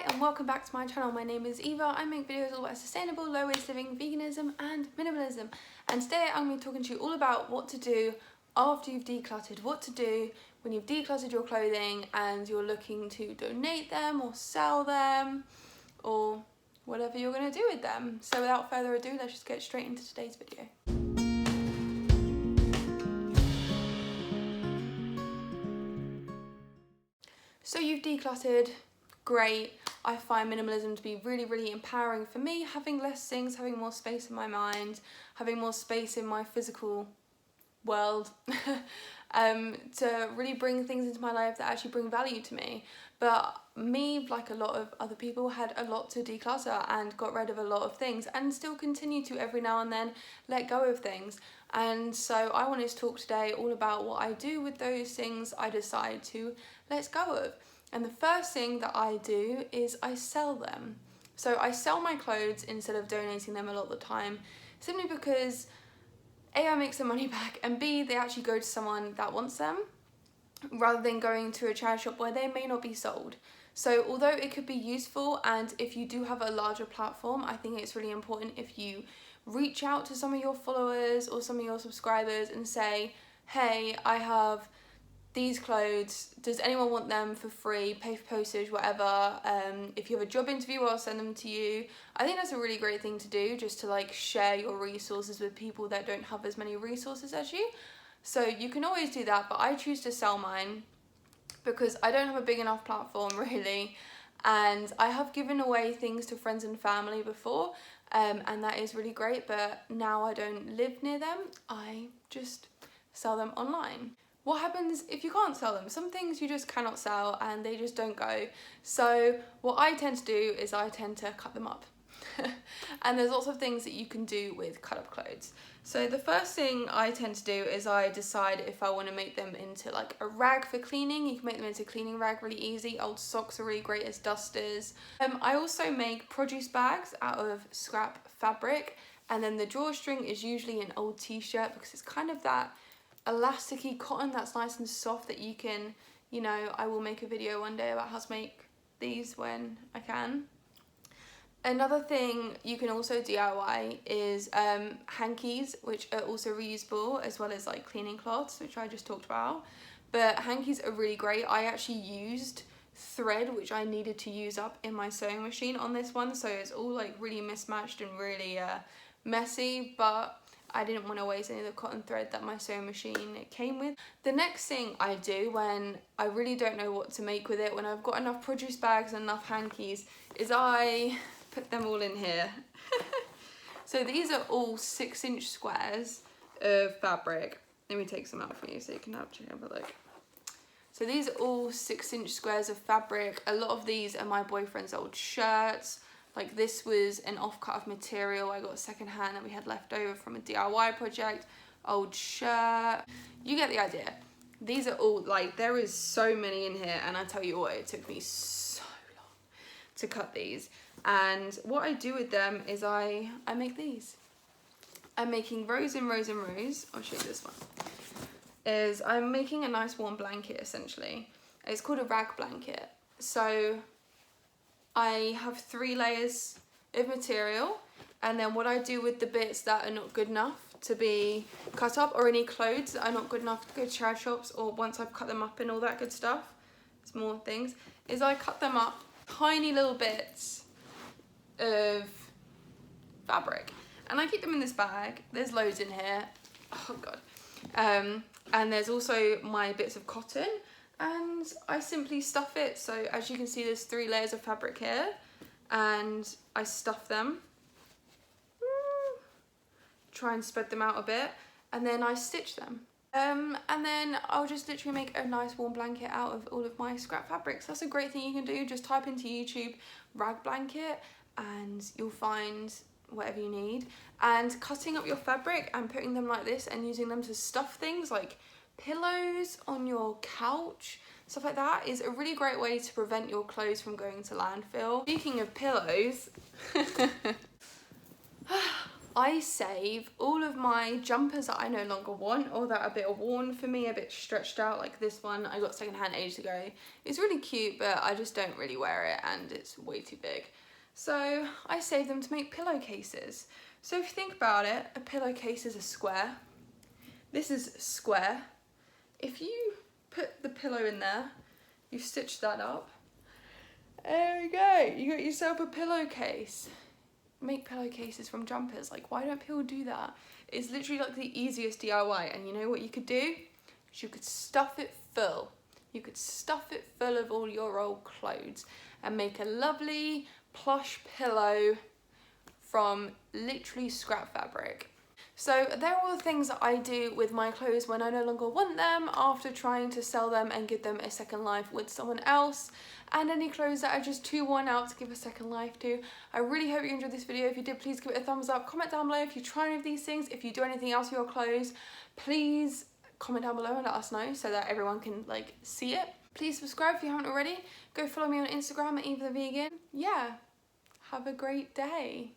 And welcome back to my channel. My name is Eva. I make videos all about sustainable, low waste living, veganism and minimalism. And today I'm going to be talking to you all about what to do after you've decluttered, what to do when you've decluttered your clothing and you're looking to donate them or sell them or whatever you're going to do with them. So without further ado, let's just get straight into today's video. So you've decluttered, great. I find minimalism to be really empowering for me, having less things, having more space in my mind, having more space in my physical world to really bring things into my life that actually bring value to me. But me, like a lot of other people, had a lot to declutter and got rid of a lot of things and still continue to every now and then let go of things. And so I wanted to talk today all about what I do with those things I decide to let go of. And the first thing that I do is I sell them. So I sell my clothes instead of donating them a lot of the time, simply because A, I make some money back, and B, they actually go to someone that wants them, rather than going to a charity shop where they may not be sold. So although it could be useful, and if you do have a larger platform, I think it's really important if you reach out to some of your followers or some of your subscribers and say, hey, I have these clothes, does anyone want them for free, pay for postage, whatever. If you have a job interview, I'll send them to you. I think that's a really great thing to do, just to like share your resources with people that don't have as many resources as you. So you can always do that, but I choose to sell mine because I don't have a big enough platform really, and I have given away things to friends and family before, and that is really great, but now I don't live near them, I just sell them online. What happens if you can't sell them? Some things you just cannot sell and they just don't go. So what I tend to do is I tend to cut them up. And there's lots of things that you can do with cut up clothes. So the first thing I tend to do is I decide if I want to make them into like a rag for cleaning. You can make them into a cleaning rag really easy. Old socks are really great as dusters. I also make produce bags out of scrap fabric, and then the drawstring is usually an old t-shirt because it's kind of that elasticy cotton that's nice and soft that you can, you know, I will make a video one day about how to make these when I can. Another thing you can also DIY is hankies, which are also reusable, as well as like cleaning cloths, which I just talked about. But hankies are really great. I actually used thread, which I needed to use up in my sewing machine on this one, so it's all like really mismatched and really messy, but I didn't want to waste any of the cotton thread that my sewing machine came with. The next thing I do when I really don't know what to make with it, when I've got enough produce bags and enough hankies, is I put them all in here. So these are all 6-inch squares of fabric. Let me take some out for you so you can have a look. So these are all 6-inch squares of fabric. A lot of these are my boyfriend's old shirts. Like this was an offcut of material I got secondhand that we had left over from a DIY project. Old shirt. You get the idea. These are all, like, there is so many in here, and I tell you what, it took me so long to cut these. And what I do with them is I make these. I'm making rows and rows and rows. I'll show you this one. I'm making a nice warm blanket essentially. It's called a rag blanket. So I have 3 layers of material, and then what I do with the bits that are not good enough to be cut up, or any clothes that are not good enough to go to charity shops, or once I've cut them up and all that good stuff, small things, is I cut them up tiny little bits of fabric, and I keep them in this bag. There's loads in here. Oh god. And there's also my bits of cotton, and I simply stuff it. So as you can see, there's 3 layers of fabric here, and I stuff them. Try and spread them out a bit, and then I stitch them. And then I'll just literally make a nice warm blanket out of all of my scrap fabrics. That's a great thing you can do. Just type into YouTube rag blanket and you'll find whatever you need. And cutting up your fabric and putting them like this and using them to stuff things like pillows on your couch, stuff like that, is a really great way to prevent your clothes from going to landfill. Speaking of pillows, I save all of my jumpers that I no longer want or that are a bit worn for me, a bit stretched out, like this one I got secondhand ages ago. It's really cute, but I just don't really wear it and it's way too big. So I save them to make pillowcases. So if you think about it, a pillowcase is a square. This is square. If you put the pillow in there, you stitch that up. There we go, you got yourself a pillowcase. Make pillowcases from jumpers. Like, why don't people do that? It's literally like the easiest DIY. And you know what you could do? You could stuff it full. You could stuff it full of all your old clothes and make a lovely plush pillow from literally scrap fabric. So they're all the things that I do with my clothes when I no longer want them, after trying to sell them and give them a second life with someone else, and any clothes that are just too worn out to give a second life to. I really hope you enjoyed this video. If you did, please give it a thumbs up. Comment down below if you try any of these things. If you do anything else with your clothes, please comment down below and let us know so that everyone can like see it. Please subscribe if you haven't already. Go follow me on Instagram at Eva the Vegan. Yeah, have a great day.